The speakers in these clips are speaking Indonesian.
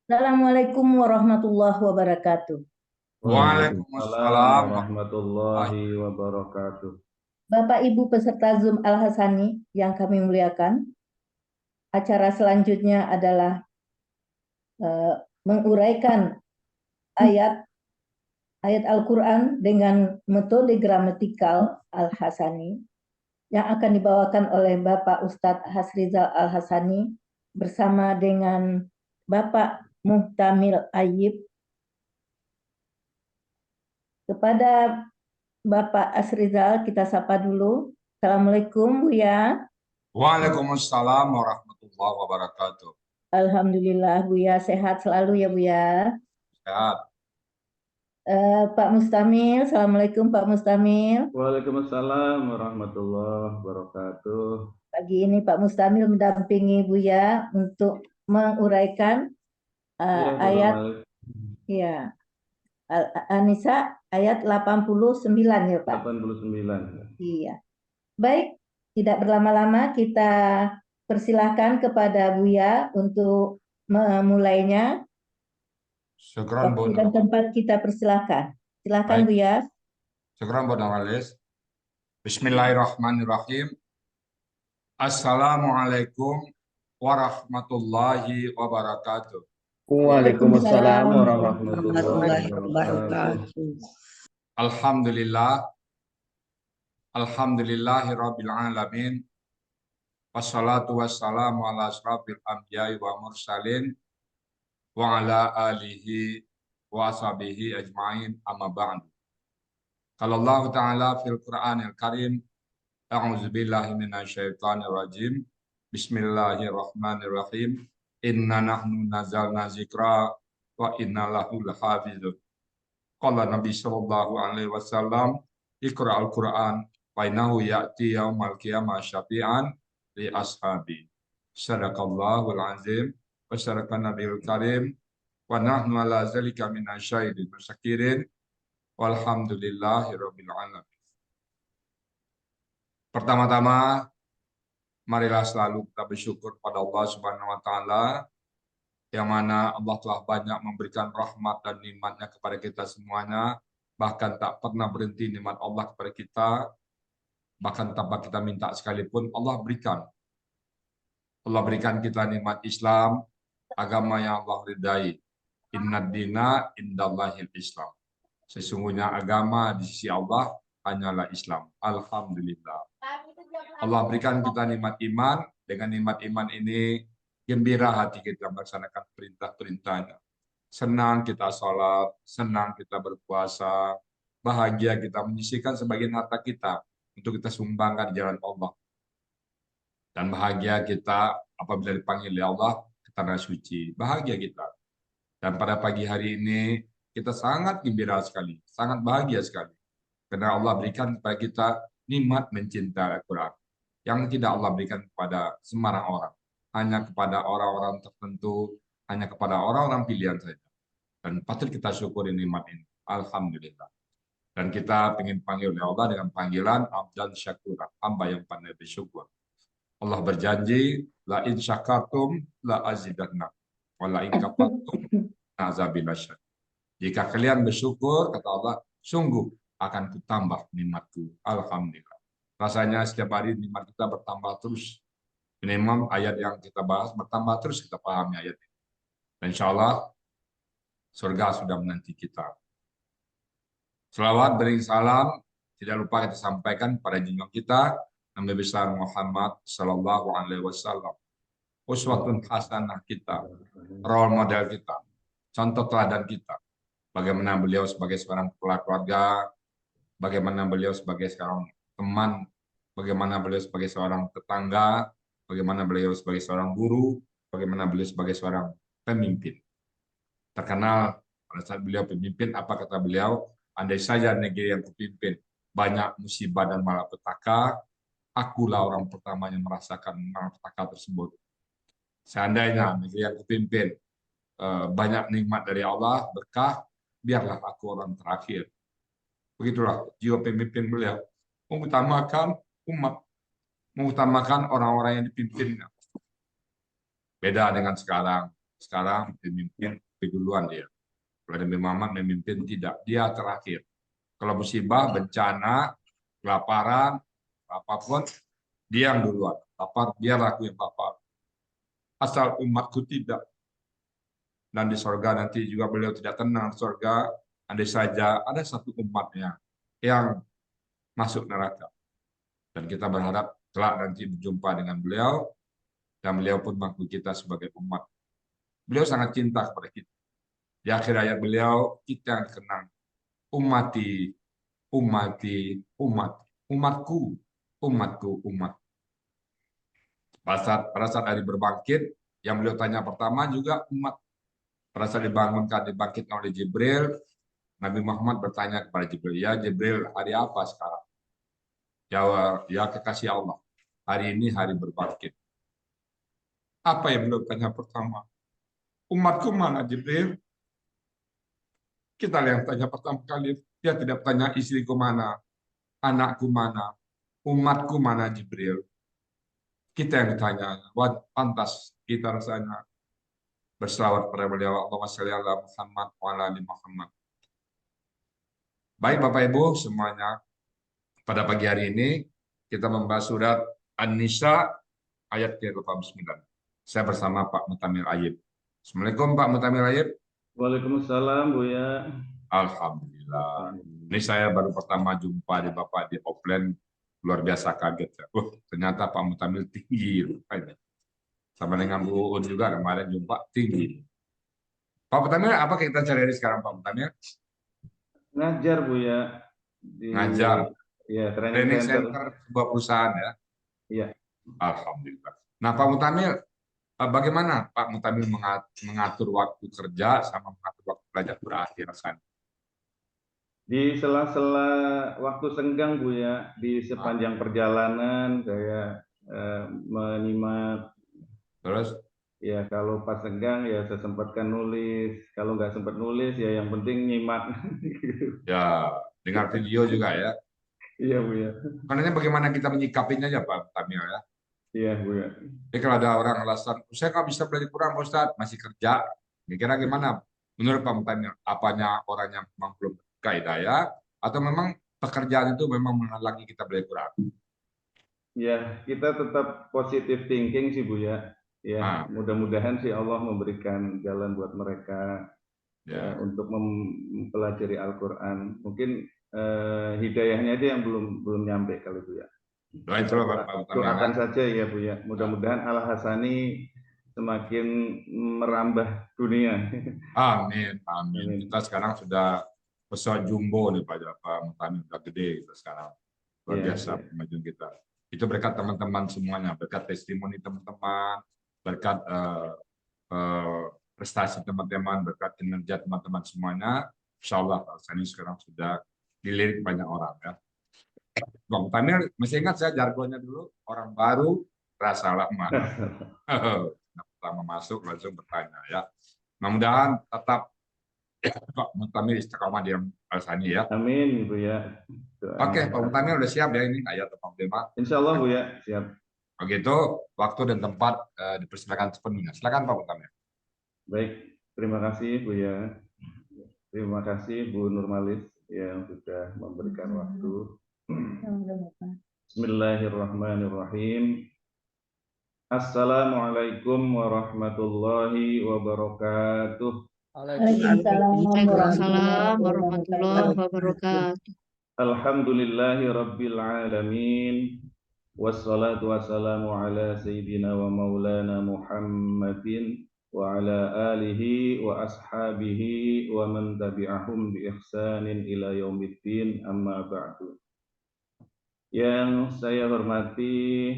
Assalamualaikum warahmatullahi wabarakatuh. Waalaikumsalam Waalaikumsalam warahmatullahi warahmatullahi wabarakatuh. Bapak Ibu peserta Zoom Al-Hasani yang kami muliakan, acara selanjutnya adalah menguraikan ayat ayat Al-Quran dengan metode gramatikal Al-Hasani yang akan dibawakan oleh Bapak Ustadz Hasrizal Al-Hasani bersama dengan Bapak Muhtamil Ayyib. Kepada Bapak Asrizal kita sapa dulu. Assalamualaikum Buya. Waalaikumsalam warahmatullahi wabarakatuh. Alhamdulillah Buya sehat selalu ya Buya. Sehat. Pak Mustamil, Assalamualaikum Pak Mustamil. Waalaikumsalam warahmatullahi wabarakatuh. Pagi ini Pak Mustamil mendampingi Buya untuk menguraikan Iya, ayat Bapak ya An-Nisa ayat 89 ya Pak. 89. Iya. Baik, tidak berlama-lama kita persilahkan kepada Buya untuk memulainya. Syukran Waktu Bu dan Nurwalis. tempat kita persilahkan. Silakan Baik, Buya. syukran Bu Nurwalis. Bismillahirrahmanirrahim. Assalamualaikum warahmatullahi wabarakatuh. Waalaikumsalam Waalaikumsalam Waalaikumsalam warahmatullahi warahmatullahi wabarakatuh. wabarakatuh. Alhamdulillah, alhamdulillahi rabbil alamin. Wassalatu wassalamu ala asrafil anbiya'i wa mursalin wa ala alihi wa ashabihi ajma'in amma ba'du. Kalau Allah Ta'ala fil Qur'anil Karim, a'udzu billahi minasyaitonir rajim. Bismillahirrahmanirrahim. Inna nahnu nazzalna dzikra wa inna lahu lahafizun. Qala Nabi sallallahu alaihi wasallam, Iqra'al Qur'an fa innahu ya'ti yaumal qiyamah syafi'an li ashabi. Sadaqallahul azim wa sadaqan nabiyul karim wa nahnu ala zalika minasyahidin musyakirin walhamdulillahi rabbil alamin. Pertama-tama, marilah selalu kita bersyukur pada Allah Subhanahu wa taala yang mana Allah telah banyak memberikan rahmat dan nikmatnya kepada kita semuanya, bahkan tak pernah berhenti nikmat Allah kepada kita, bahkan tanpa kita minta sekalipun Allah berikan. Allah berikan kita nikmat Islam, agama yang Allah ridai. Inna dina indallahil Islam. Sesungguhnya agama di sisi Allah hanyalah Islam. Alhamdulillah. Allah berikan kita nikmat iman. Dengan nikmat iman ini, gembira hati kita melaksanakan perintah-perintahnya. Senang kita sholat, senang kita berpuasa, bahagia kita menyisihkan sebagian harta kita untuk kita sumbangkan di jalan Allah. Dan bahagia kita apabila dipanggil oleh Allah ke tanah suci. Bahagia kita. Dan pada pagi hari ini kita sangat gembira sekali, sangat bahagia sekali. Karena Allah berikan kepada kita nikmat mencintai Al-Quran. Yang tidak Allah berikan kepada sembarang orang. Hanya kepada orang-orang tertentu, hanya kepada orang-orang pilihan saja. Dan patut kita syukuri nikmat ini. Alhamdulillah. Dan kita ingin panggil oleh Allah dengan panggilan Abdan Syakura, hamba yang pandai bersyukur. Allah berjanji, la in syakartum la azidannakum wa la in kafartum azabillasyad. Jika kalian bersyukur, kata Allah, sungguh akan kutambah nikmatku. Alhamdulillah. Rasanya setiap hari nikmat kita bertambah terus. Minimum ayat yang kita bahas bertambah terus, kita pahami ayat ini. Dan insya Allah surga sudah menanti kita. Selawat beri salam tidak lupa kita sampaikan pada junjungan kita Nabi besar Muhammad Sallallahu Alaihi Wasallam, uswatun hasanah kita, role model kita, contoh teladan kita. Bagaimana beliau sebagai seorang kepala keluarga, bagaimana beliau sebagai seorang teman, bagaimana beliau sebagai seorang tetangga, bagaimana beliau sebagai seorang guru, bagaimana beliau sebagai seorang pemimpin. Terkenal pada saat beliau pemimpin, apa kata beliau? Andai saja negeri yang kupimpin banyak musibah dan malapetaka, akulah orang pertama yang merasakan malapetaka tersebut. Seandainya negeri yang kupimpin banyak nikmat dari Allah, berkah, biarlah aku orang terakhir. Begitulah jiwa pemimpin beliau. Mengutamakan umat, mengutamakan orang-orang yang dipimpinnya. Beda dengan sekarang. sekarang pemimpin duluan dia. Kalau Nabi Muhammad memimpin tidak, dia terakhir. Kalau musibah, bencana, kelaparan, apapun, dia yang duluan. Lapar, biar aku yang lapar. Asal umatku tidak. Dan di sorga nanti juga beliau tidak tenang. Sorga, andai saja ada satu umatnya yang masuk neraka. Dan kita berharap kelak nanti berjumpa dengan beliau, dan beliau pun mengaku kita sebagai umat. Beliau sangat cinta kepada kita. Di akhir ayat beliau, kita yang kenang. Umati, umati, umat. Umatku, umatku, umat. Pada saat hari berbangkit, yang beliau tanya pertama juga umat. Pada saat dibangunkan, dibangkitkan oleh Jibril, Nabi Muhammad bertanya kepada Jibril, ya Jibril, hari apa sekarang? Jawab, ya kekasih Allah, hari ini hari berbangkit. Apa yang beliau tanya pertama? Umatku mana Jibril? Kita yang tanya pertama kali, dia tidak tanya istriku mana, anakku mana, umatku mana Jibril. Kita yang ditanya, pantas kita rasanya berselawat pada beliau, Allahumma shalli ala Muhammad wa ala ali Muhammad. Baik Bapak Ibu semuanya, pada pagi hari ini kita membahas surat An-Nisa ayat ke-89. Saya bersama Pak Mutamil Ayib. Assalamualaikum Pak Mutamil Ayib. Waalaikumsalam Buya. Alhamdulillah. Ini saya baru pertama jumpa di Bapak di offline, luar biasa kaget ya. Ternyata Pak Mutamil tinggi rupanya. Sama dengan Bu Uun juga kemarin jumpa tinggi. Pak Mutamil, apa kita cari hari sekarang Pak Mutamil? Ngajar Buya di Ngajar. ya Training center sebuah perusahaan ya. Iya. Alhamdulillah. Nah Pak Mutamil, bagaimana Pak Mutamil mengatur waktu kerja sama mengatur waktu belajar berakhir rasanya? Di sela-sela waktu senggang Buya, di sepanjang perjalanan saya menyimak. Terus? Ya kalau pas senggang ya saya sempatkan nulis. Kalau nggak sempat nulis ya yang penting nyimak. Ya, dengar video juga ya. Iya Buya. Karena bagaimana kita menyikapinya aja Pak Mutamil ya. Iya Buya. Jadi kalau ada orang alasan, saya nggak bisa belajar Quran Pak Ustadz, masih kerja. Kira gimana? Menurut Pak Mutamil, apanya orang yang memang belum hidayah atau memang pekerjaan itu memang menghalangi kita belajar Quran? Ya, kita tetap positive thinking sih Buya. Ya, mudah-mudahan sih Allah memberikan jalan buat mereka untuk mempelajari Al-Quran. Mungkin hidayahnya itu yang belum nyampe kali Bu ya. Doakan saja ya Bu ya. Mudah-mudahan Al-Hasani semakin merambah dunia. Amin, amin. Kita sekarang sudah pesawat jumbo nih Pak Mutamil, sudah gede kita sekarang. Luar biasa kemajuan kita. Itu berkat teman-teman semuanya, berkat testimoni teman-teman, berkat prestasi teman-teman, berkat kinerja teman-teman semuanya. Insya Allah Al-Hasani sekarang sudah dilirik banyak orang ya. Bang Mutamil masih ingat saya jargonnya dulu, orang baru rasa lama. Pertama masuk langsung bertanya ya. Mudah-mudahan tetap Pak Mutamil istiqomah di Al-Hasani ya. Amin Bu ya. Oke, Pak Mutamil udah siap ya ini ayat atau tema? Insya Allah Bu ya, siap. Begitu, waktu dan tempat dipersilakan sepenuhnya. Silakan Pak Mutamil. Baik, terima kasih Bu ya. Terima kasih Bu Nurmalis yang sudah memberikan waktu. Bismillahirrahmanirrahim. Assalamualaikum warahmatullahi wabarakatuh. Waalaikumsalam warahmatullahi wabarakatuh. Alhamdulillahi rabbil alamin. Wassalatu wassalamu ala sayyidina wa maulana Muhammadin wa ala alihi wa ashabihi wa man tabi'ahum bi ihsanin ila yaumiddin, amma ba'du. Yang saya hormati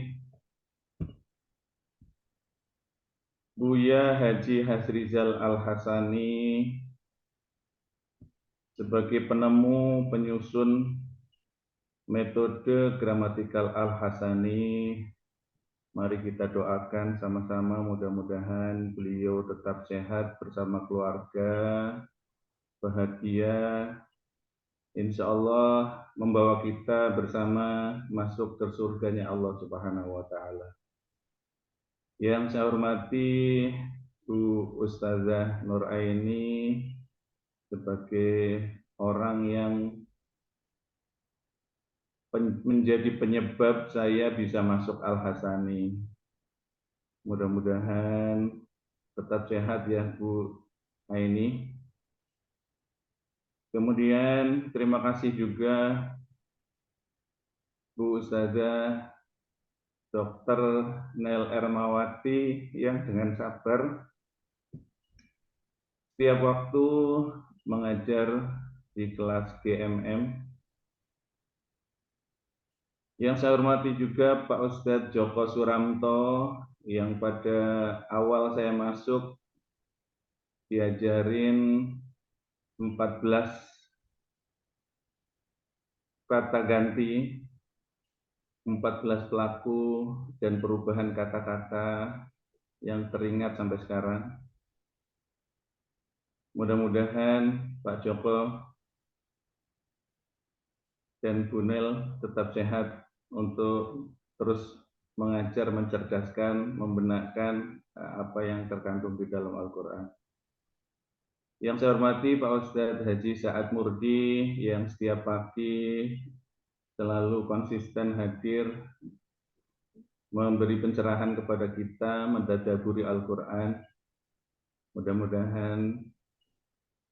Buya Haji Hasrizal Al-Hasani sebagai penemu penyusun metode gramatikal Al-Hasani. Mari kita doakan sama-sama, mudah-mudahan beliau tetap sehat bersama keluarga, bahagia, insya Allah membawa kita bersama masuk ke surganya Allah Subhanahu wa Ta'ala. Yang saya hormati Bu Ustazah Nuraini sebagai orang yang menjadi penyebab saya bisa masuk Al-Hasani. Mudah-mudahan tetap sehat ya Bu Aini. Kemudian terima kasih juga Bu Ustazah Dr. Nel Ermawati yang dengan sabar setiap waktu mengajar di kelas GMM. Yang saya hormati juga Pak Ustadz Joko Suramto yang pada awal saya masuk diajarin 14 kata ganti, 14 pelaku dan perubahan kata-kata yang teringat sampai sekarang. Mudah-mudahan Pak Joko dan Bu Nel tetap sehat untuk terus mengajar, mencerdaskan, membenarkan apa yang terkandung di dalam Al-Quran. Yang saya hormati Pak Ustadz Haji Sa'ad Murdi yang setiap pagi selalu konsisten hadir memberi pencerahan kepada kita, mentadabburi Al-Quran. Mudah-mudahan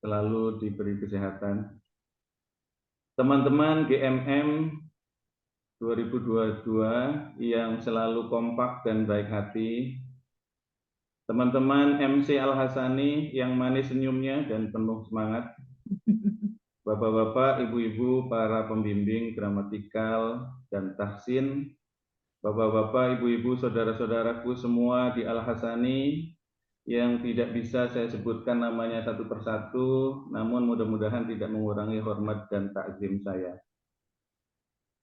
selalu diberi kesehatan. Teman-teman GMM 2022 yang selalu kompak dan baik hati, teman-teman MC Al-Hasani yang manis senyumnya dan penuh semangat, bapak-bapak, ibu-ibu, para pembimbing gramatikal dan tahsin, bapak-bapak, ibu-ibu, saudara-saudaraku semua di Al-Hasani yang tidak bisa saya sebutkan namanya satu persatu, namun mudah-mudahan tidak mengurangi hormat dan takzim saya.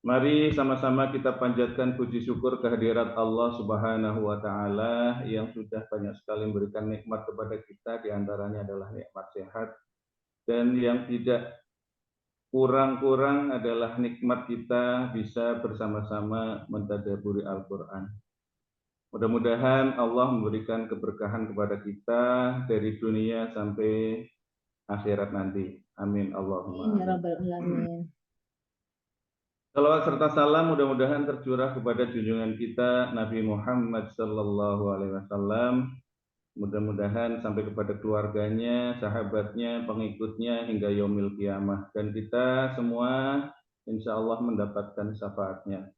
Mari sama-sama kita panjatkan puji syukur kehadirat Allah Subhanahu wa Ta'ala yang sudah banyak sekali memberikan nikmat kepada kita, diantaranya adalah nikmat sehat, dan yang tidak kurang-kurang adalah nikmat kita bisa bersama-sama mentadabburi Al-Quran. Mudah-mudahan Allah memberikan keberkahan kepada kita dari dunia sampai akhirat nanti. Amin. Allahumma amin. Salawat serta salam mudah-mudahan tercurah kepada junjungan kita Nabi Muhammad Sallallahu Alaihi Wasallam. Mudah-mudahan sampai kepada keluarganya, sahabatnya, pengikutnya hingga yaumil kiamah. Dan kita semua insya Allah mendapatkan syafaatnya.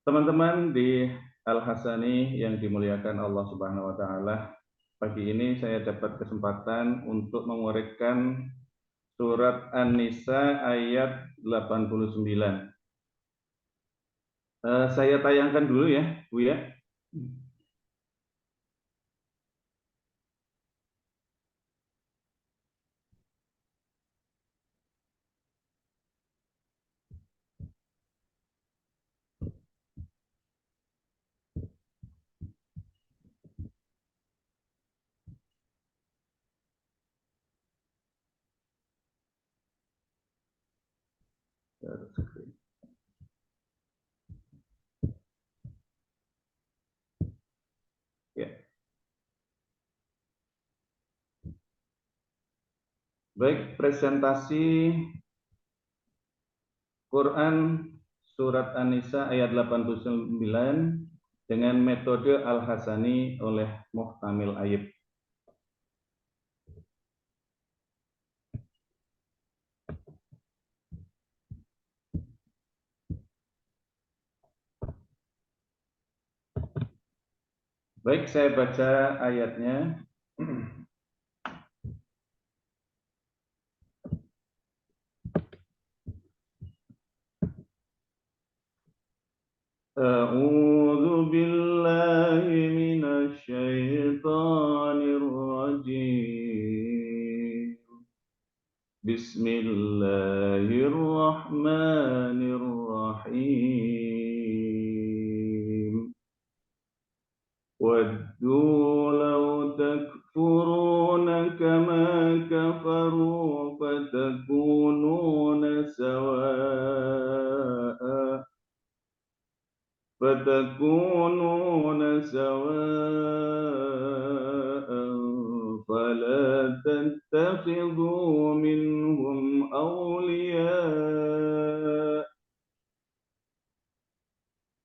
Teman-teman di Al-Hasani yang dimuliakan Allah Subhanahu Wa Taala, pagi ini saya dapat kesempatan untuk mengorekkan Surat An-Nisa ayat 89. Saya tayangkan dulu ya, Bu ya. Ya. Baik, presentasi Quran Surat An-Nisa ayat 89 dengan metode Al-Hasani oleh Muhtamil Ayib. Baik, saya baca ayatnya. A'udzu billahi minasy syaithanir rajim. Bismillahirrahmanirrahim. وَدُّوا لَوْ تَكْفُرُونَ كَمَا كَفَرُوا فَتَكُونُونَ سَوَاءً تكونون سواء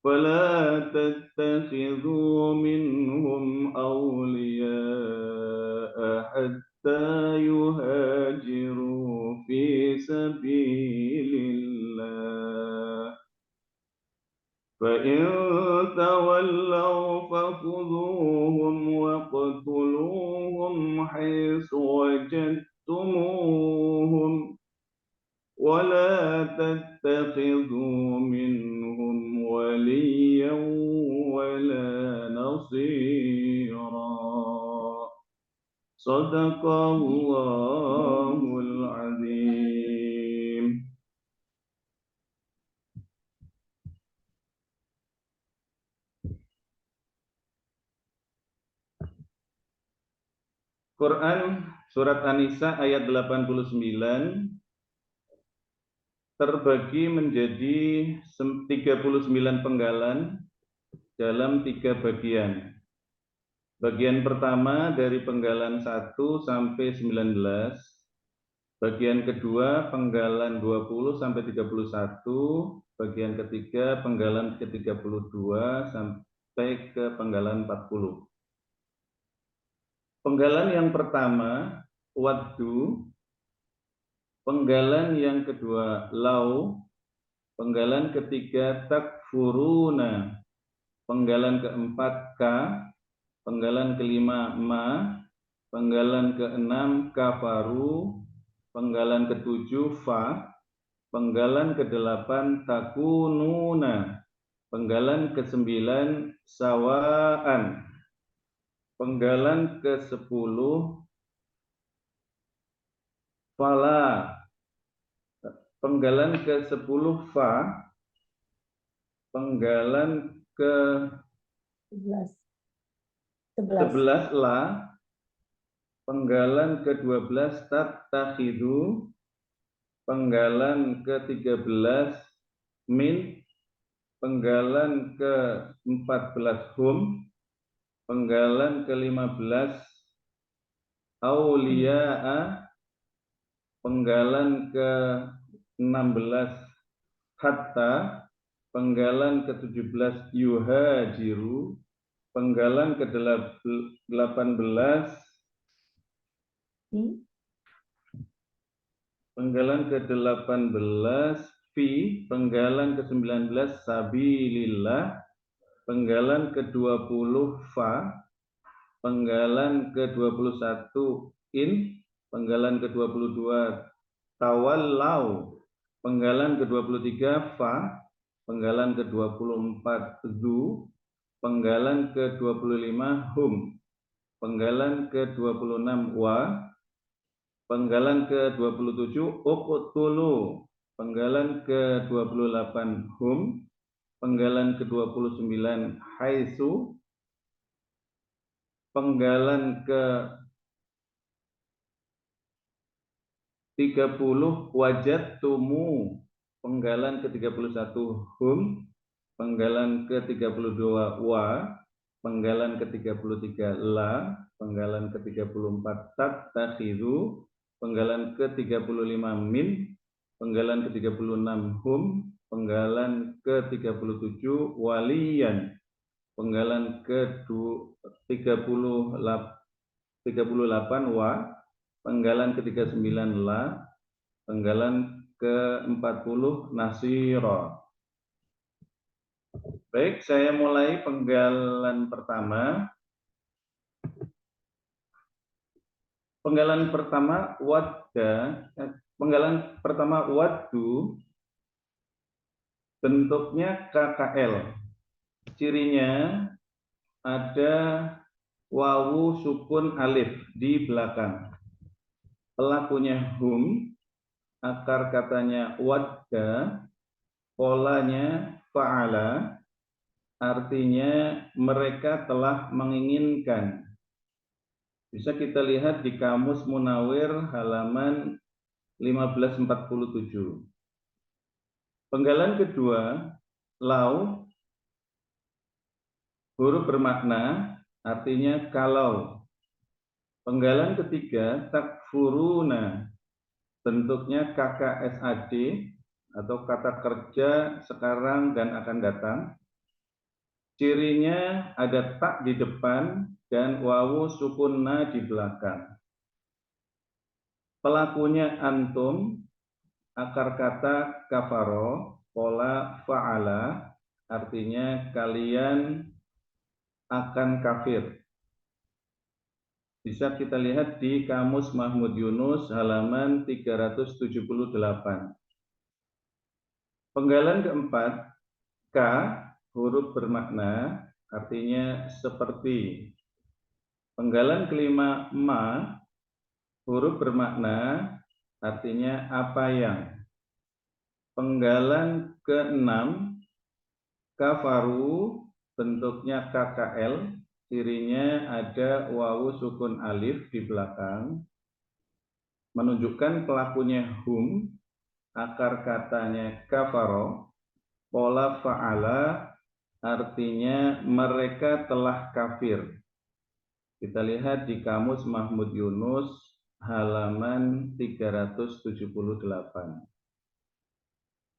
فلا تتخذوا منهم أولياء حتى يهاجروا في سبيل الله فإن تولوا فخذوهم واقتلوهم حيث وجدتموهم ولا تتخذوا منهم وليا ولا نصيرا صدق الله العظيم. Quran Surat An-Nisa ayat 89 terbagi menjadi 39 penggalan dalam 3 bagian. Bagian pertama dari penggalan 1 sampai 19, bagian kedua penggalan 20 sampai 31, bagian ketiga penggalan ke-32 sampai ke penggalan 40. Penggalan yang pertama, waddu. Penggalan yang kedua, lau. Penggalan ketiga, takfuruna. Penggalan keempat, ka. Penggalan kelima, ma. Penggalan keenam, kafaru. Penggalan ketujuh, fa. Penggalan kedelapan, takununa. Penggalan ke-9, sawaan. Penggalan ke-10, fala. Penggalan ke-10, fa. Penggalan ke-11, la. Penggalan ke-12, tattakhidu. Penggalan ke-13, min. Penggalan ke-14, hum. Penggalan ke-15, auliya'a. Penggalan ke-16, hatta. Penggalan ke-17, yuhajiru. Penggalan ke-18, penggalan ke-18, fi. Penggalan ke-19, sabilillah. Penggalan ke-20, fa. Penggalan ke-21, in. Penggalan ke-22, tawallau. Penggalan ke-23, fa. Penggalan ke-24, zu. Penggalan ke-25, hum. Penggalan ke-26, wa. Penggalan ke-27, uqtulu. Penggalan ke-28, hum. Penggalan ke-29, haitsu. Penggalan ke-30, wajadtumu. Penggalan ke-31, hum. Penggalan ke-32, wa. Penggalan ke-33, la. Penggalan ke-34, tattakhidu. Penggalan ke-35, min. Penggalan ke-36, hum. Penggalan ke-37, waliyan. Penggalan ke-38, wa. Penggalan ke-39, la. Penggalan ke-40, nasira. Baik, saya mulai penggalan pertama. Penggalan pertama, wadda. Penggalan pertama, waddu. Bentuknya KKL. Cirinya ada wawu sukun alif di belakang. Pelakunya hum, akar katanya wadda, polanya fa'ala, artinya mereka telah menginginkan. Bisa kita lihat di Kamus Munawir halaman 1547. Penggalan kedua, lau. huruf bermakna artinya kalau. Penggalan ketiga takfuruna, bentuknya KKSAD atau kata kerja sekarang dan akan datang. Cirinya ada tak di depan dan wawu sukunna di belakang. Pelakunya antum, akar kata kafaro, pola fa'ala, artinya kalian akan kafir. Bisa kita lihat di Kamus Mahmud Yunus halaman 378. Penggalan keempat, K, huruf bermakna, artinya seperti. Penggalan kelima, ma, huruf bermakna, artinya apa yang. Penggalan keenam, kafaru, bentuknya KKL, cirinya ada wawu sukun alif di belakang, menunjukkan pelakunya hum, akar katanya kafaro, pola fa'ala, artinya mereka telah kafir. Kita lihat di Kamus Mahmud Yunus halaman 378.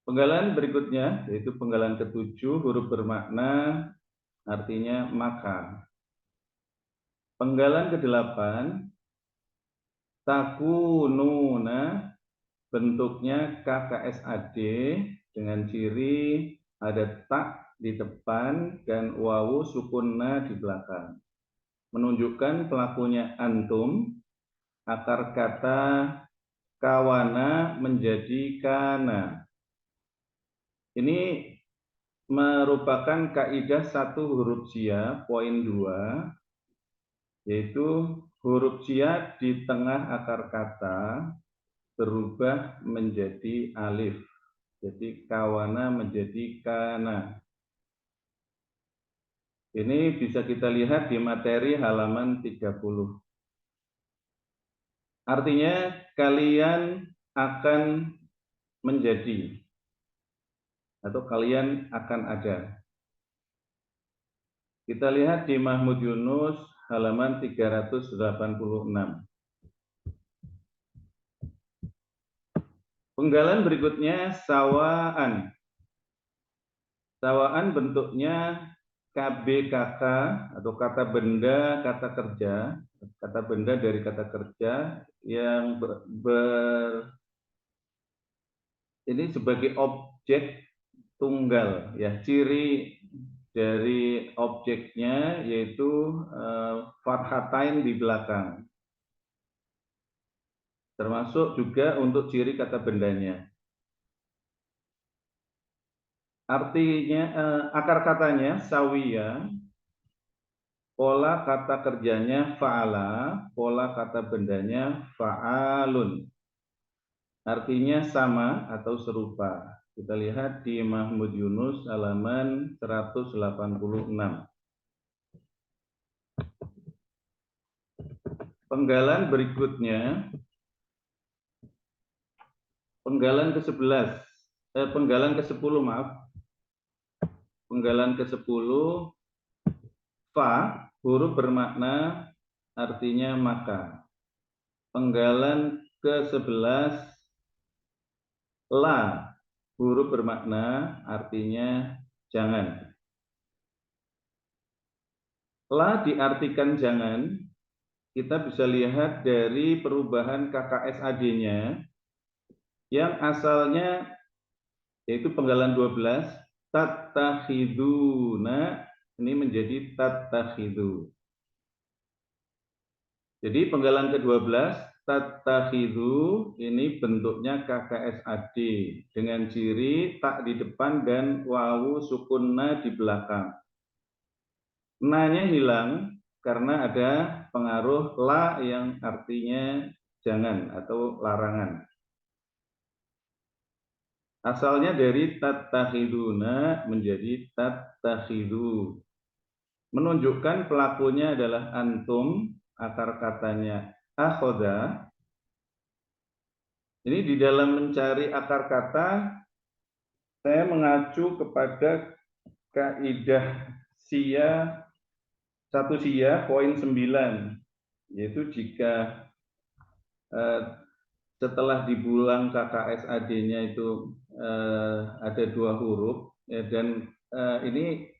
Penggalan berikutnya yaitu penggalan ketujuh, huruf bermakna artinya maka. Penggalan ke-8, takununa, bentuknya KKSAD dengan ciri ada tak di depan dan wawu sukunna di belakang. Menunjukkan pelakunya antum, akar kata kawana menjadi kana. Ini merupakan kaidah satu huruf cia, poin 2, yaitu huruf cia di tengah akar kata berubah menjadi alif. Jadi kawana menjadi kana. Ini bisa kita lihat di materi halaman 30. Artinya kalian akan menjadi atau kalian akan ada. Kita lihat di Mahmud Yunus halaman 386. Penggalan berikutnya sawaan. Sawaan bentuknya KBKK atau kata benda, kata kerja. Kata benda dari kata kerja yang ini sebagai objek tunggal. Ya, ciri dari objeknya yaitu farhatain di belakang. Termasuk juga untuk ciri kata bendanya. Artinya akar katanya sawiya, pola kata kerjanya fa'ala, pola kata bendanya fa'alun. Artinya sama atau serupa. Kita lihat di Mahmud Yunus halaman 186. Penggalan berikutnya, penggalan ke-11, penggalan ke-10 maaf. Penggalan ke-10, fa, huruf bermakna artinya maka. Penggalan ke-11, la, huruf bermakna artinya jangan. La diartikan jangan, kita bisa lihat dari perubahan KKSAD-nya yang asalnya yaitu penggalan 12, tattakhiduna, ini menjadi tattakhidu. Jadi penggalan ke-12, tattakhidu, ini bentuknya KKSAD dengan ciri tak di depan dan wawu sukunna di belakang. Na-nya hilang karena ada pengaruh la yang artinya jangan atau larangan. Asalnya dari tattakhiduna menjadi tattakhidu. Menunjukkan pelakunya adalah antum, akar katanya akhoda. Ini di dalam mencari akar kata, saya mengacu kepada kaidah sia satu sia poin 9, yaitu jika setelah dibulang KKSAD-nya itu ada 2 huruf, ya, dan ini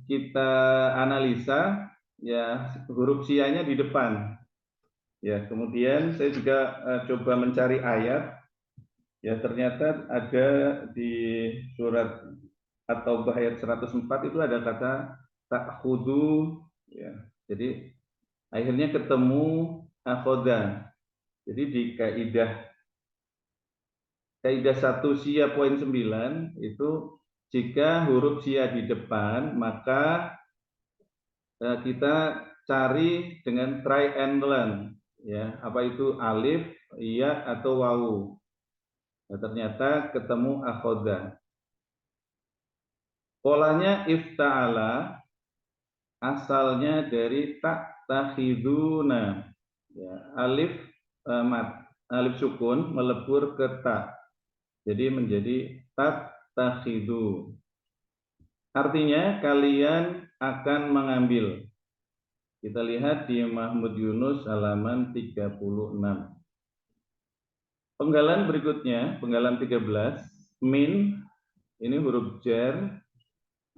kita analisa, ya, huruf sia-nya di depan. Ya, kemudian saya juga coba mencari ayat. Ya, ternyata ada di surat atau ayat 104 itu ada kata ta'khudu, ya. Jadi akhirnya ketemu akhoda. Jadi di kaidah 1 sia poin 9 itu jika huruf sia di depan, maka kita cari dengan triangle, ya, apa itu alif, ya, atau wawu. Nah, ternyata ketemu akhoda. Polanya ifta'ala asalnya dari tak takhiduna, ya, alif alif sukun melebur ke ta, jadi menjadi tak takhidu. Artinya kalian akan mengambil. Kita lihat di Mahmud Yunus halaman 36. Penggalan berikutnya, penggalan 13, min, ini huruf jar,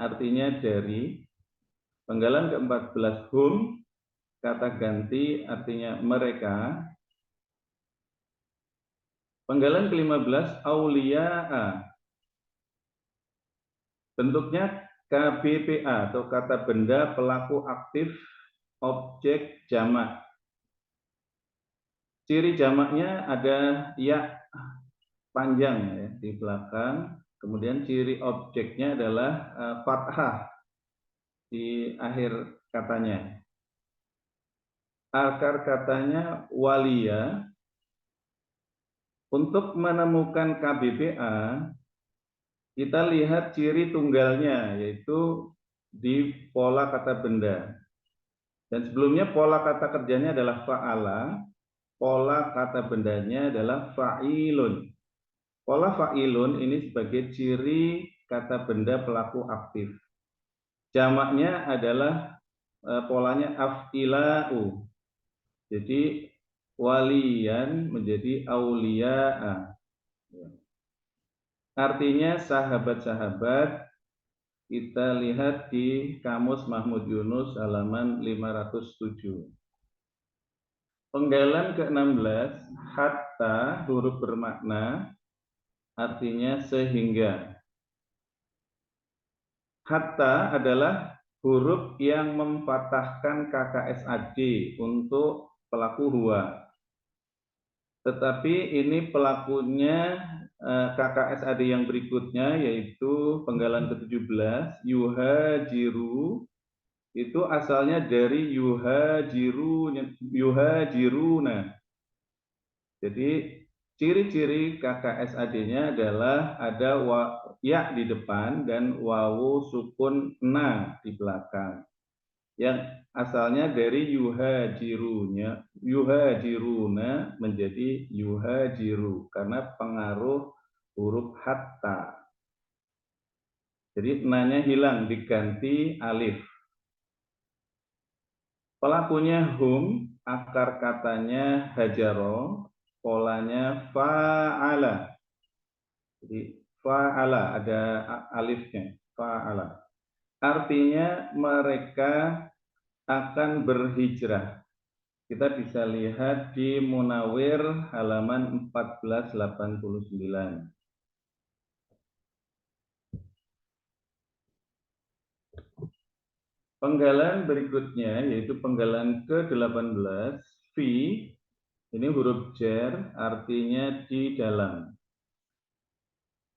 artinya dari. Penggalan ke-14, hum, kata ganti, artinya mereka. Penggalan ke-15, auliya'a, bentuknya KBPA atau kata benda pelaku aktif objek jamak. Ciri jamaknya ada ya panjang, ya, di belakang. Kemudian ciri objeknya adalah fathah di akhir katanya. Akar katanya walia. Untuk menemukan KBPA, kita lihat ciri tunggalnya, yaitu di pola kata benda. Dan sebelumnya pola kata kerjanya adalah fa'ala, pola kata bendanya adalah fa'ilun. Pola fa'ilun ini sebagai ciri kata benda pelaku aktif. Jamaknya adalah polanya af'ila'u. Jadi waliyan menjadi auliya'a. Artinya sahabat-sahabat. Kita lihat di Kamus Mahmud Yunus halaman 507. Penggalan ke-16, hatta, huruf bermakna, artinya sehingga. Hatta adalah huruf yang memfathahkan KKSAD untuk pelaku huwa. Tetapi ini pelakunya KKSAD yang berikutnya, yaitu penggalan ke-17, yuhajiru, itu asalnya dari yuhajiruna. Jadi ciri-ciri KKSAD-nya adalah ada ya di depan dan wawu sukun na di belakang. Yang asalnya dari yuhajiruna menjadi yuhajiru karena pengaruh huruf hatta. Jadi nanya hilang diganti alif. Pelakunya hum, akar katanya hajaro, polanya fa'ala. Jadi fa'ala ada alifnya, fa'ala. Artinya mereka akan berhijrah. Kita bisa lihat di Munawir halaman 1489. Penggalan berikutnya yaitu penggalan ke-18, fi, ini huruf jar, artinya di dalam.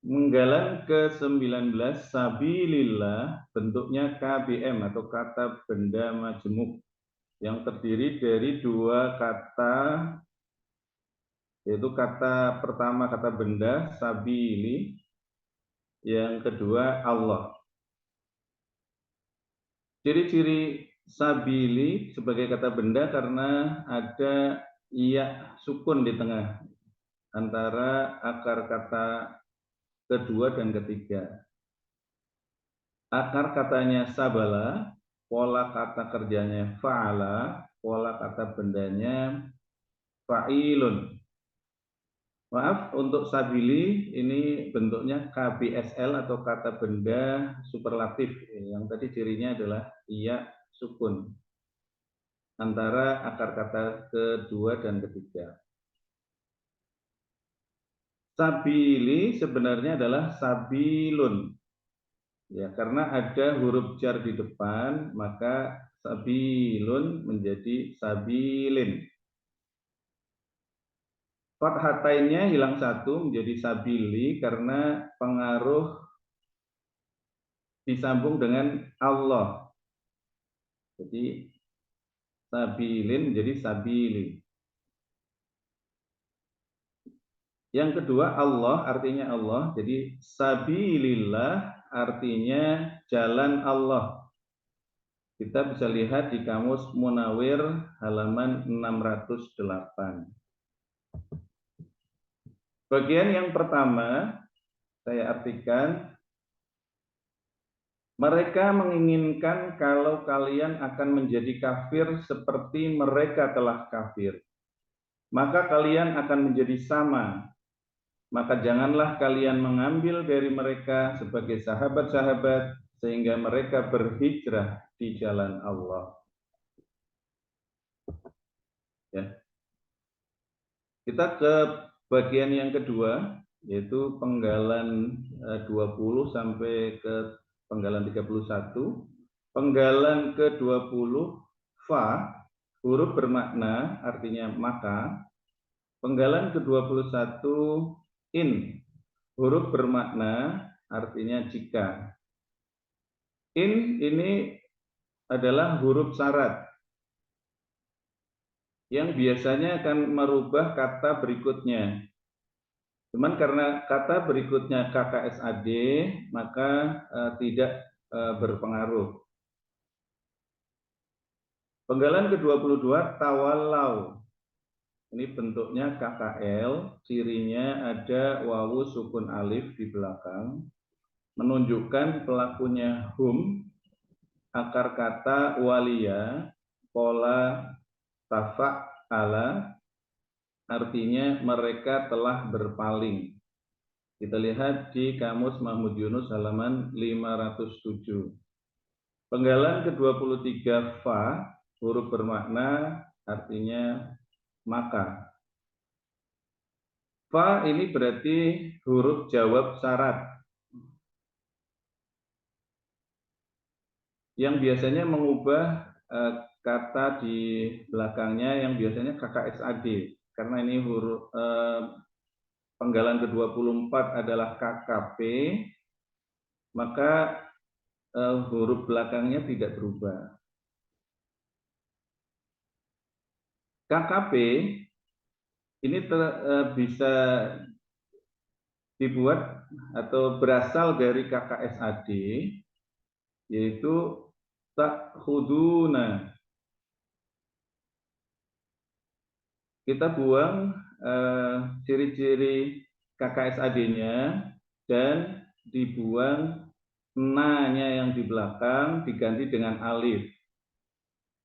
Penggalan ke-19, sabilillah, bentuknya KBM atau kata benda majemuk yang terdiri dari 2 kata, yaitu kata pertama kata benda sabili, yang kedua Allah. Ciri-ciri sabili sebagai kata benda karena ada iya sukun di tengah antara akar kata kedua dan ketiga. Akar katanya sabala, pola kata kerjanya fa'ala, pola kata bendanya fa'ilun. Maaf, untuk sabili ini bentuknya KBSL atau kata benda superlatif. Yang tadi cirinya adalah iya sukun antara akar kata kedua dan ketiga. Sabili sebenarnya adalah sabilun. Ya, karena ada huruf jar di depan, maka sabilun menjadi sabilin. Fathatainnya hilang satu menjadi sabili karena pengaruh disambung dengan Allah. Jadi sabilin menjadi sabili. Yang kedua Allah artinya Allah. Jadi sabilillah artinya jalan Allah. Kita bisa lihat di kamus Munawir halaman 608. Bagian yang pertama saya artikan, mereka menginginkan kalau kalian akan menjadi kafir seperti mereka telah kafir, maka kalian akan menjadi sama. Maka janganlah kalian mengambil dari mereka sebagai sahabat-sahabat sehingga mereka berhijrah di jalan Allah. Ya. Kita ke bagian yang kedua, yaitu penggalan 20 sampai ke penggalan 31. Penggalan ke-20 fa, huruf bermakna artinya maka. Penggalan ke-21 in, huruf bermakna artinya jika. In ini adalah huruf syarat yang biasanya akan merubah kata berikutnya. Cuman karena kata berikutnya KKSAD, maka tidak berpengaruh. Penggalan ke-22 tawallau. Ini bentuknya KKL, cirinya ada wawu sukun alif di belakang, menunjukkan pelakunya hum, akar kata walia, pola tafa'ala, artinya mereka telah berpaling. Kita lihat di kamus Mahmud Yunus halaman 507. Penggalan ke-23 fa, huruf bermakna artinya maka. Fa ini berarti huruf jawab syarat yang biasanya mengubah kata di belakangnya yang biasanya KKSAD, karena ini huruf penggalan ke-24 adalah KKP, maka huruf belakangnya tidak berubah. KKP ini bisa dibuat atau berasal dari KKSAD, yaitu takhuduna. Kita buang ciri-ciri KKSAD-nya dan dibuang na-nya yang di belakang diganti dengan alif.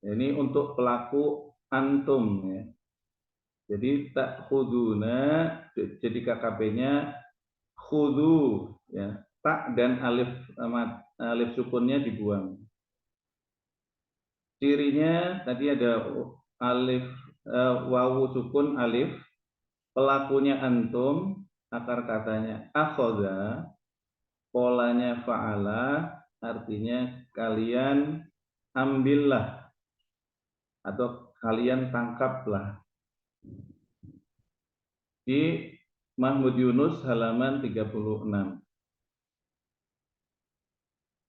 Ini untuk pelaku antum ya. Jadi takhuduna, jadi KKP-nya khudu ya. Tak dan alif sukunnya dibuang. Cirinya tadi ada alif wawu sukun alif, pelakunya antum, akar katanya akhoda, polanya fa'ala, artinya kalian ambillah atau kalian tangkaplah. Di Mahmud Yunus halaman 36.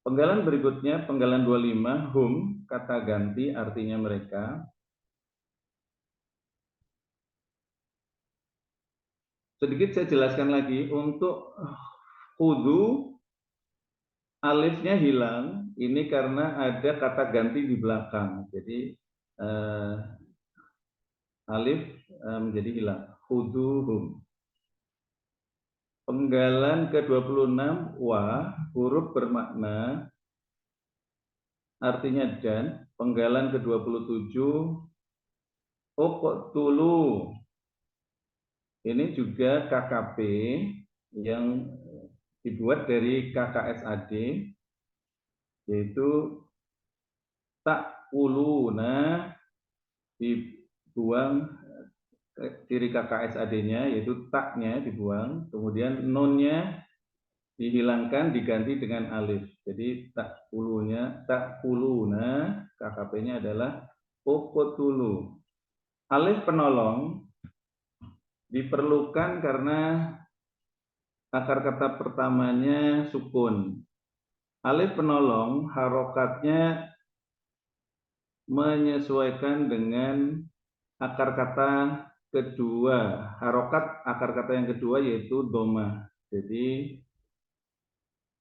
Penggalan berikutnya, penggalan 25, hum, kata ganti artinya mereka. Sedikit saya jelaskan lagi, untuk khudu, alifnya hilang, ini karena ada kata ganti di belakang. Jadi alif menjadi hilang, khudu hum. Penggalan ke-26 wa, huruf bermakna artinya dan. Penggalan ke-27 uqtulu. Ini juga KKP yang dibuat dari KKSAD, yaitu ta'kuluna, dibuang ciri KKSAD-nya, yaitu taknya dibuang, kemudian nunnya dihilangkan diganti dengan alif. Jadi ta'kuluna, KKP-nya adalah uqtulu. Alif penolong diperlukan karena akar kata pertamanya sukun. Alif penolong harokatnya menyesuaikan dengan akar kata kedua. Harokat akar kata yang kedua yaitu doma. Jadi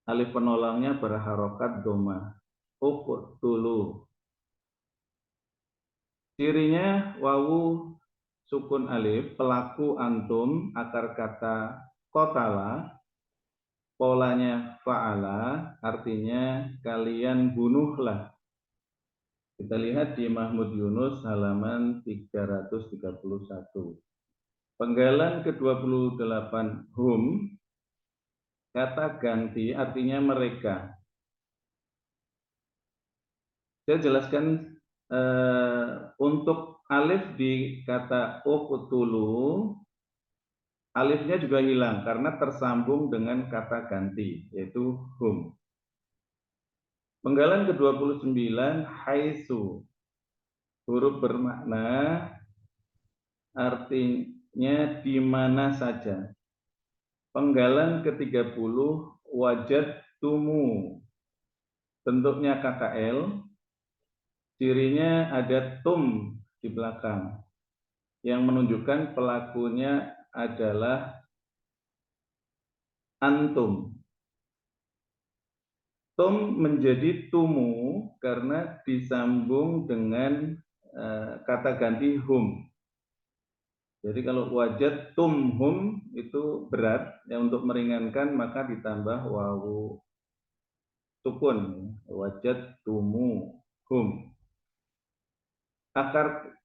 alif penolongnya berharokat doma. Uqtulu. Cirinya wawu sukun alif, pelaku antum, akar kata qatala, polanya fa'ala, artinya kalian bunuhlah. Kita lihat di Mahmud Yunus halaman 331. Penggalan ke-28 hum, kata ganti artinya mereka. Saya jelaskan untuk alif di kata uqtulu, alifnya juga hilang karena tersambung dengan kata ganti, yaitu hum. Penggalan ke-29 haitsu, huruf bermakna artinya di mana saja. Penggalan ke-30 wajadtumu, bentuknya KKL, cirinya ada tum di belakang yang menunjukkan pelakunya adalah antum. Tum menjadi tumu karena disambung dengan kata ganti hum. Jadi kalau wajad tumhum itu berat, ya untuk meringankan maka ditambah wawu sukun. Wajad tumu hum. Akar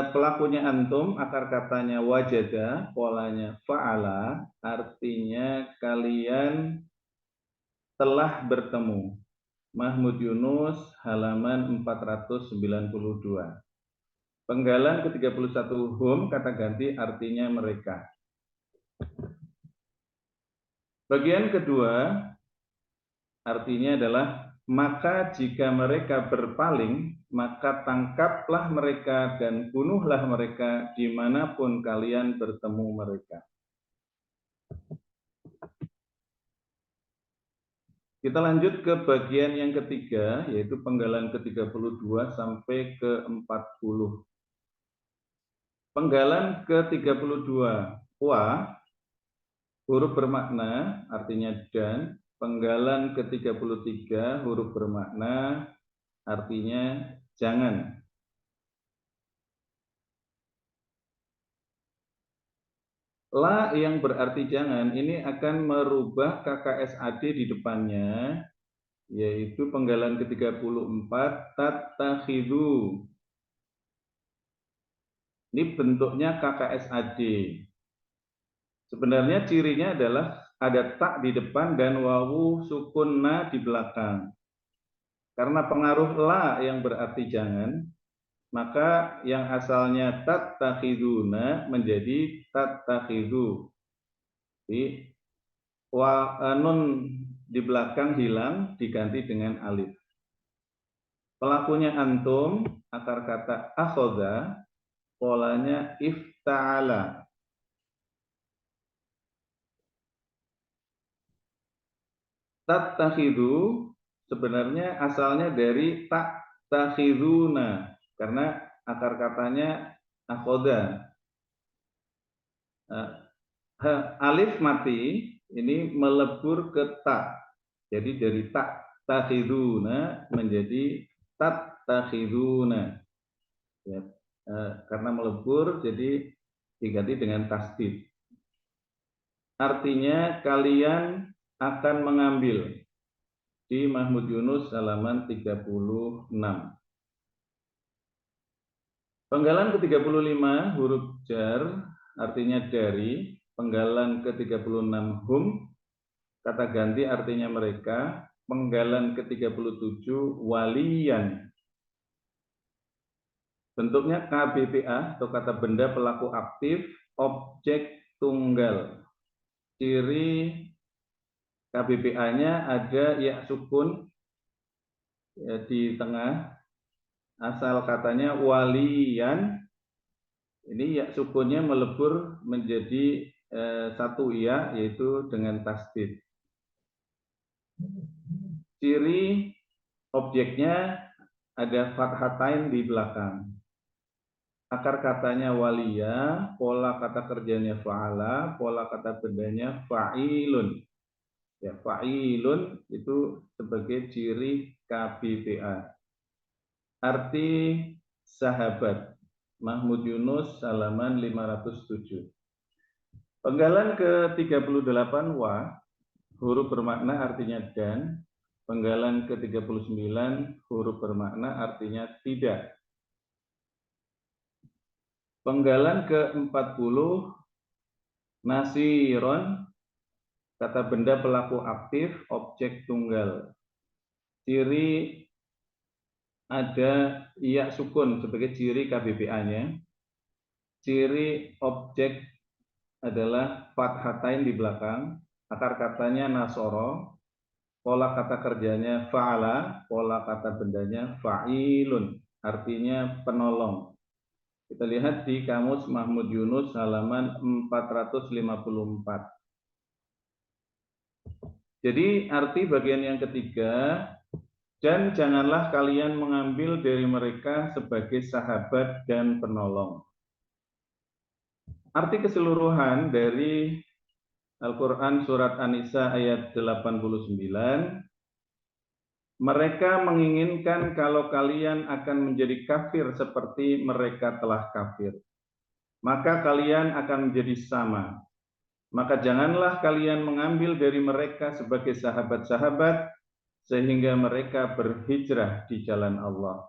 pelakunya antum, akar katanya wajada, polanya fa'ala, artinya kalian telah bertemu. Mahmud Yunus halaman 492. Penggalan ke-31 hum, kata ganti artinya mereka. Bagian kedua artinya adalah maka jika mereka berpaling, maka tangkaplah mereka dan bunuhlah mereka dimanapun kalian bertemu mereka. Kita lanjut ke bagian yang ketiga, yaitu penggalan ke-32 sampai ke-40. Penggalan ke-32 wa, huruf bermakna artinya dan. Penggalan ke-33 huruf bermakna artinya jangan. La yang berarti jangan ini akan merubah KKSAD di depannya, yaitu penggalan ke-34 tattakhidhu. Ini bentuknya KKSAD. Sebenarnya cirinya adalah ada tak di depan dan wawu sukun na di belakang. Karena pengaruh la yang berarti jangan, maka yang asalnya tattakhiduna menjadi tattakhidhu. Jadi nun di belakang hilang diganti dengan alif. Pelakunya antum, akar kata akhoda, polanya ifta'ala. Tattakhidhu sebenarnya asalnya dari tattakhiduna karena akar katanya akhoda. Alif mati ini melebur ke ta. Jadi dari tattakhiduna menjadi tattakhiduna. Ya, karena melebur jadi diganti dengan tasdid. Artinya kalian akan mengambil. di Mahmud Yunus halaman 36. Penggalan ke-35 huruf jar artinya dari, penggalan ke-36 hum kata ganti artinya mereka, penggalan ke-37 waliyan bentuknya KBPA atau kata benda pelaku aktif objek tunggal. Ciri KBPA-nya ada ya sukun ya, di tengah. Asal katanya waliyan, ini ya sukunnya melebur menjadi satu ya, yaitu dengan tasdid. Ciri objeknya ada fathatain di belakang. Akar katanya waliya, pola kata kerjanya fa'ala, pola kata bendanya fa'ilun. Ya, fa'ilun itu sebagai ciri KBPA. Arti sahabat, Mahmud Yunus halaman 507. Penggalan ke-38 wa, huruf bermakna artinya dan. Penggalan ke-39 huruf bermakna artinya tidak. Penggalan ke-40 nasiron, kata benda pelaku aktif objek tunggal. Ciri ada iya sukun sebagai ciri KBPA-nya. Ciri objek adalah fathatain di belakang. Akar katanya nasoro. Pola kata kerjanya fa'ala. Pola kata bendanya fa'ilun. Artinya penolong. Kita lihat di Kamus Mahmud Yunus halaman 454. Jadi arti bagian yang ketiga, dan janganlah kalian mengambil dari mereka sebagai sahabat dan penolong. Arti keseluruhan dari Al-Quran Surat An-Nisa ayat 89, mereka menginginkan kalau kalian akan menjadi kafir seperti mereka telah kafir. Maka kalian akan menjadi sama. Maka janganlah kalian mengambil dari mereka sebagai sahabat-sahabat, sehingga mereka berhijrah di jalan Allah.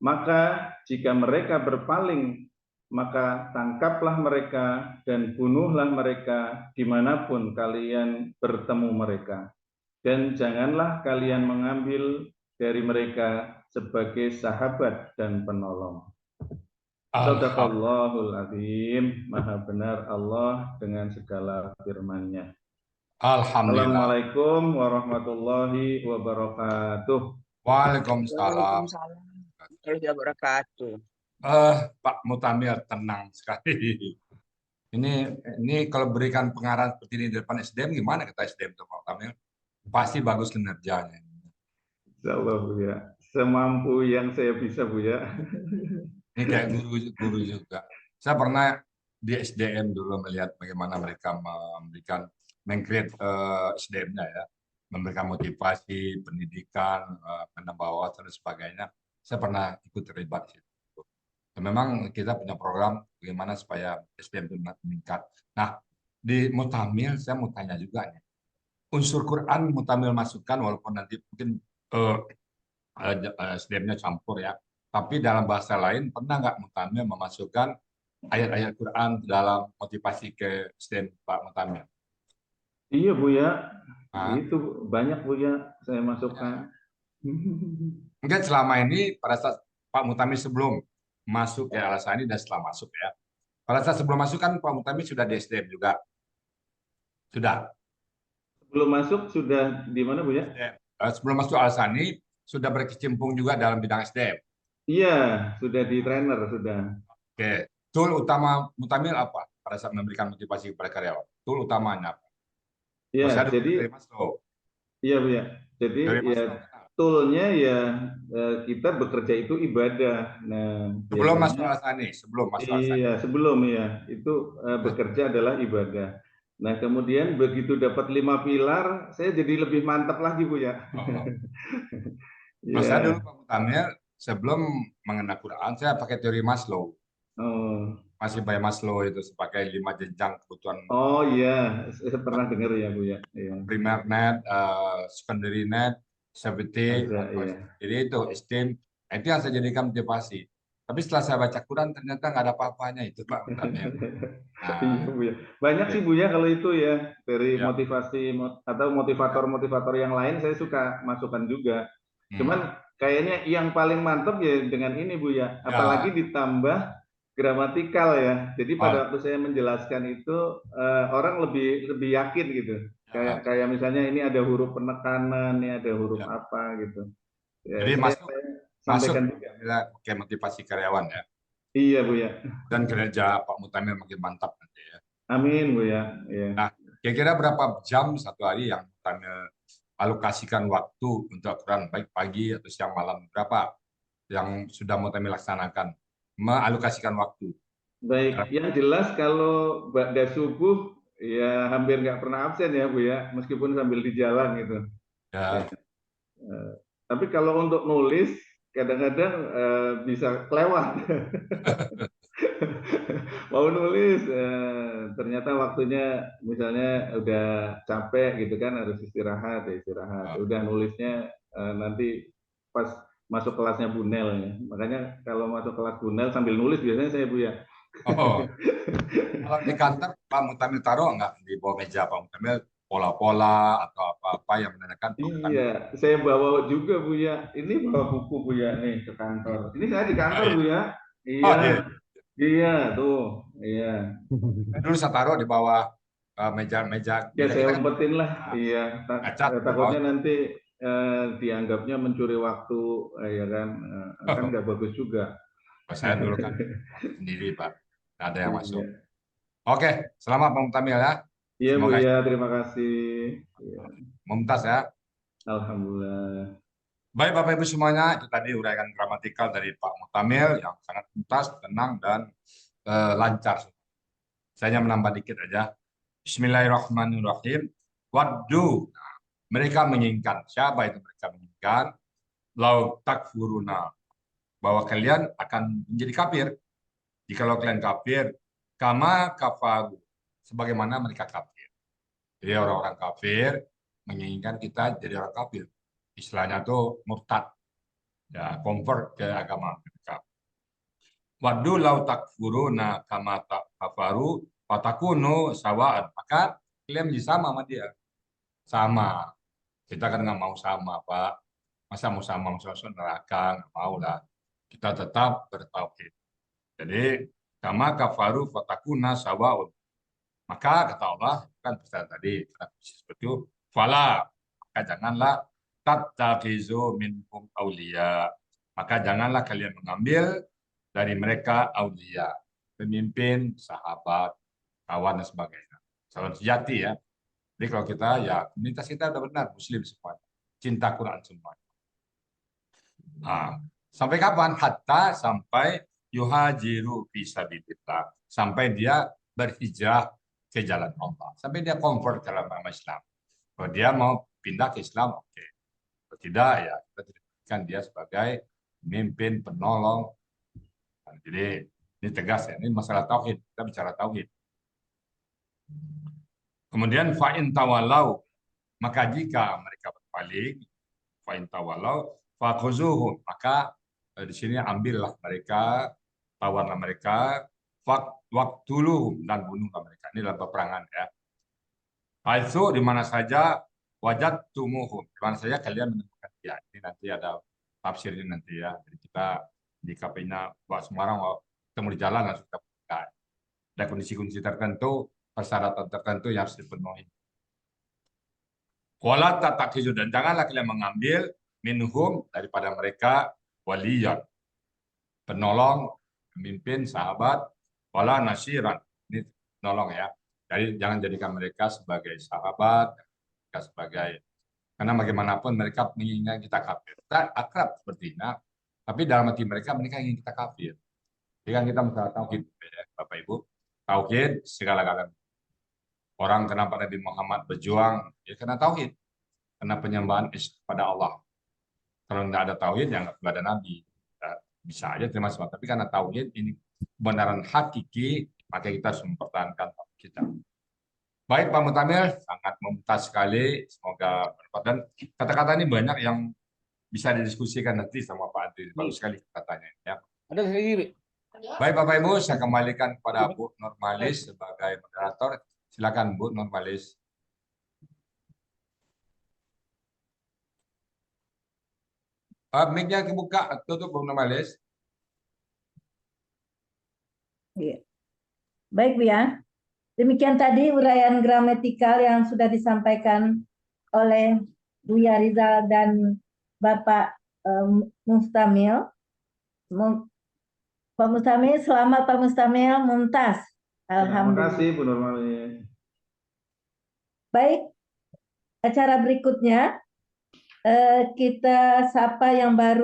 Maka jika mereka berpaling, maka tangkaplah mereka dan bunuhlah mereka dimanapun kalian bertemu mereka. Dan janganlah kalian mengambil dari mereka sebagai sahabat dan penolong. Shadaqallahul azim, maha benar Allah dengan segala firman-Nya. Alhamdulillah. Assalamualaikum warahmatullahi wabarakatuh. Waalaikumsalam. Warahmatullahi wabarakatuh. Pak Mutamil tenang sekali. Ini kalau berikan pengarahan seperti ini di depan SDM, gimana kita SDM tuh Pak Mutamil? Pasti bagus kinerjanya. Insyaallah Bu ya, semampu yang saya bisa Bu ya. Ini kayak guru juga. Saya pernah di SDM dulu melihat bagaimana mereka meng-create SDM-nya ya, memberikan motivasi, pendidikan, menambah wawasan dan sebagainya. Saya pernah ikut terlibat di situ. Dan memang kita punya program bagaimana supaya SDM itu meningkat. Nah, di Mutamil saya mau tanya juga nih. Unsur Quran Mutamil masukkan walaupun nanti mungkin SDM-nya campur ya. Tapi dalam bahasa lain pernah nggak Mutamil memasukkan ayat-ayat Quran dalam motivasi ke SDM Pak Mutamil? Iya Bu ya, itu banyak Bu ya saya masukkan. Mungkin selama ini pada saat Pak Mutamil sebelum masuk ya Al-Asani dan setelah masuk ya. Pada saat sebelum masuk kan Pak Mutamil sudah di SDM juga. Sudah. Sebelum masuk sudah di mana Bu ya? Sebelum masuk Al-Asani sudah berkecimpung juga dalam bidang SDM. Iya, sudah di trainer sudah. Oke. Tool utama Mutamil apa pada saat memberikan motivasi kepada karyawan? Tool utamanya apa? Iya, jadi iya Bu ya. Jadi ya toolnya ya kita bekerja itu ibadah. Nah, sebelum masuk Al-Asani, Iya, sebelum ya. Itu bekerja adalah ibadah. Nah, kemudian begitu dapat 5 pilar, saya jadi lebih mantap lagi Bu ya. Saya dulu Pak Mutamil sebelum mengenal Quran, saya pakai teori Maslow. Masih by Maslow itu sebagai 5 jenjang kebutuhan. Oh iya, saya pernah dengar ya Bu ya. Primer need, secondary need, seperti Ada, iya. jadi itu esteem, itu yang saya jadikan motivasi. Tapi setelah saya baca Quran ternyata nggak ada apa-apanya itu Pak Mutamil. Iya Nah, Buya. Banyak sih Buya kalau itu ya, dari ya. motivasi atau motivator-motivator yang lain saya suka masukkan juga. Cuman kayaknya yang paling mantap ya dengan ini Buya, apalagi Ya. ditambah gramatikal ya. Jadi Oh, pada waktu saya menjelaskan itu orang lebih yakin gitu. ya. Kayak misalnya ini ada huruf penekanan, ini ada huruf Ya. apa gitu. Ya, Jadi saya masuk sampaikan juga. kayak motivasi karyawan ya. Iya Buya. Dan kinerja Pak Mutamil makin mantap nanti ya. Amin Buya. Iya. Nah, kira-kira berapa jam satu hari yang Mutamil alokasikan waktu untuk Quran, baik pagi atau siang malam, berapa yang sudah Mutamil laksanakan mengalokasikan waktu? Baik, yang jelas kalau ba'da subuh ya hampir nggak pernah absen ya Bu ya, meskipun sambil di jalan gitu. Ya. Ya. Tapi kalau untuk nulis kadang-kadang bisa kelewat. Mau nulis ternyata waktunya misalnya udah capek gitu kan, harus istirahat ya istirahat. Udah nulisnya nanti pas masuk kelasnya Bunel ya. Makanya kalau masuk kelas Bunel sambil nulis biasanya saya Bu ya. Oh, kalau di kantor Pak Mutamil taruh nggak di bawah meja Pak Mutamil pola-pola atau apa-apa yang menandakan Pak Mutamil? Iya, saya bawa juga Bu ya. Ini bawa buku Bu ya nih ke kantor. Ini saya di kantor Iya. Bu ya. Oh, Iya, iya. iya tuh. Iya. Dulu saya taruh di bawah meja Ya meja saya kita kan umpetin lah. Iya, kacat di bawah. takutnya nanti dianggapnya mencuri waktu, ya kan. Kan nggak bagus juga. Saya dulu kan waktu sendiri Pak, nggak ada yang masuk. Iya. Oke, selamat Pak Mutamil ya. Iya Bu Semoga ya, terima kasih. Iya. mumtaz ya. Alhamdulillah. Baik Bapak Ibu semuanya, itu tadi uraian gramatikal dari Pak Mutamil yang sangat tuntas, tenang dan lancar. Saya hanya menambah dikit aja. Bismillahirrahmanirrahim. Waddu. Nah, mereka menginginkan. Siapa itu mereka menginginkan? Lau takfuruna. Bahwa kalian akan menjadi kafir. Jikalau kalian kafir, kama kafaru. Sebagaimana mereka kafir. Jadi orang-orang kafir menginginkan kita jadi orang kafir. Istilahnya itu murtad. Ya, convert ke agama mereka. Waddu lau takfuruna kama kafaru fatakunu sawaan. Maka kalian menjadi sama sama dia. Sama. Kita kan nggak mau sama, Pak. Masa mau sama masuk neraka? Nggak mau lah. Kita tetap bertauhid. Jadi, kama kafaru fatakuna sawaun. Maka kata Allah, kan pesan tadi, seperti itu, fala, maka janganlah tattakizu minhum aulia. Maka janganlah kalian mengambil dari mereka aulia, pemimpin, sahabat, kawan dan sebagainya. Sahabat sejati ya. Jadi kalau kita ya komunitas kita udah benar muslim semua, cinta Quran semua. Nah, sampai kapan? Hatta sampai yuhajiru fi sabilillah. Sampai dia berhijrah ke jalan Allah. Sampai dia convert ke dalam agama Islam. Kalau dia mau pindah ke Islam, oke. Kalau tidak, ya kita jadikan dia sebagai pemimpin, penolong. Jadi ini tegas ya, ini masalah tauhid. Kita bicara tauhid. Kemudian fa'in tawalau, maka jika mereka berpaling, fa'in tawalau, fakhuzuhum, maka di sini ambillah mereka, tawarlah mereka, waktuluhum, dan bunuhlah mereka. Ini dalam peperangan ya. Haitsu di mana saja wajat tumuhum, di mana saja kalian menemukan dia. Ini nanti ada tafsirnya nanti ya. Jadi kita di KP-nya Pak Semarang ketemu di jalan langsung kita buka. Ada kondisi-kondisi tertentu, persyaratan tertentu yang harus dipenuhi. Wala tatakizu, dan janganlah kalian mengambil minhum daripada mereka waliyan, penolong, pemimpin, sahabat, wala nasiran, ini penolong ya. Jadi jangan jadikan mereka sebagai sahabat, mereka sebagai, karena bagaimanapun mereka menginginkan kita kafir. Kita akrab sepertinya, tapi dalam hati mereka ingin kita kafir. Jadi kan kita masalah tauhid, Bapak Ibu, tauhid segala-galanya. Orang kenapa Nabi Muhammad berjuang? Ya karena tauhid, karena penyembahan pada Allah. Kalau tidak ada tauhid, ya nggak ada Nabi. Bisa aja terima semua. Tapi karena tauhid ini kebenaran hakiki, maka kita harus mempertahankan tauhid kita. Baik Pak Mutamil, sangat mumtaz sekali. Semoga bermanfaat. Dan kata-kata ini banyak yang bisa didiskusikan nanti sama Pak Andri. Bagus sekali katanya. Ya. Ada sendiri. Baik Bapak Ibu, saya kembalikan kepada Bu Nurmalis sebagai moderator. Silakan Bu Nurmalis. Mic-nya dibuka, tutup Bu Nurmalis. Iya. Baik Bu ya. Demikian tadi uraian gramatikal yang sudah disampaikan oleh Buya Rizal dan Bapak Mustamil. Pak Mustamil, selamat Pak Mustamil, mumtaz. Terima kasih Bu Nurmalis. Baik, acara berikutnya kita sapa yang baru.